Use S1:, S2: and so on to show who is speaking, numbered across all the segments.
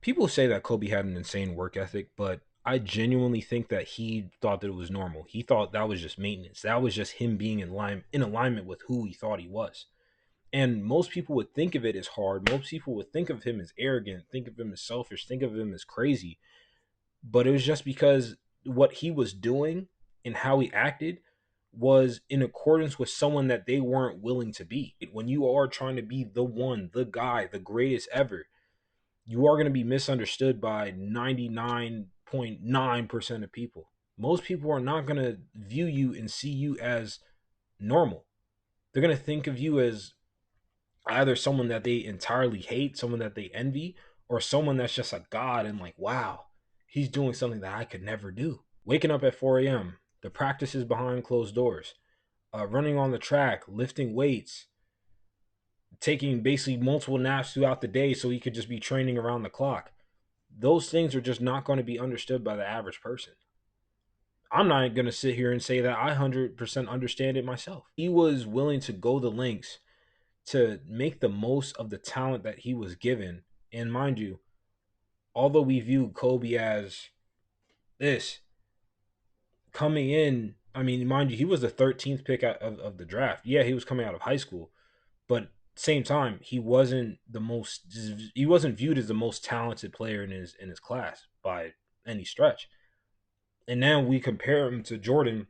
S1: People say that Kobe had an insane work ethic, but I genuinely think that he thought that it was normal. He thought that was just maintenance. That was just him being in alignment with who he thought he was. And most people would think of it as hard. Most people would think of him as arrogant, think of him as selfish, think of him as crazy. But it was just because what he was doing and how he acted was in accordance with someone that they weren't willing to be. When you are trying to be the one, the guy, the greatest ever, you are going to be misunderstood by 99.9% of people. Most people are not going to view you and see you as normal. They're going to think of you as either someone that they entirely hate, someone that they envy, or someone that's just a god and like, wow, he's doing something that I could never do. Waking up at 4 a.m., the practices behind closed doors, running on the track, lifting weights, taking basically multiple naps throughout the day so he could just be training around the clock. Those things are just not going to be understood by the average person. I'm not going to sit here and say that I 100% understand it myself. He was willing to go the lengths to make the most of the talent that he was given. And mind you, although we view Kobe as this coming in, I mean, mind you, he was the 13th pick of the draft. Yeah, he was coming out of high school, but same time, he wasn't viewed as the most talented player in his class by any stretch. And now we compare him to Jordan,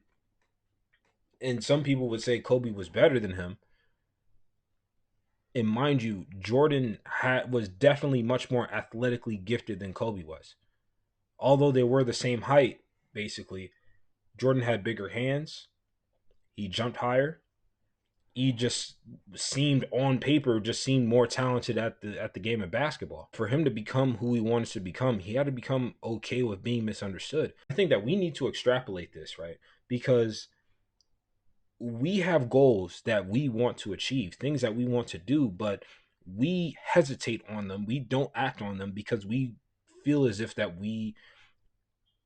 S1: and some people would say Kobe was better than him. And mind you, was definitely much more athletically gifted than Kobe was. Although they were the same height, basically, Jordan had bigger hands. He jumped higher. He just seemed on paper just seemed more talented at the game of basketball. For him to become who he wanted to become, he had to become okay with being misunderstood. I think that we need to extrapolate this, right? Because we have goals that we want to achieve, things that we want to do, but we hesitate on them. We don't act on them because we feel as if that we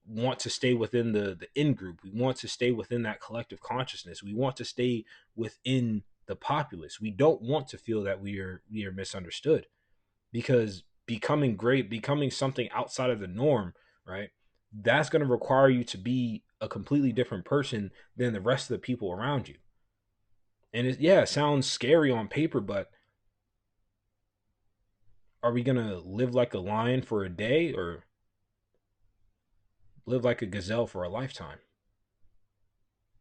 S1: want to stay within the in group. We want to stay within that collective consciousness. We want to stay within the populace. We don't want to feel that we are misunderstood because becoming great, becoming something outside of the norm, right? That's going to require you to be a completely different person than the rest of the people around you. And it sounds scary on paper, but are we going to live like a lion for a day or live like a gazelle for a lifetime?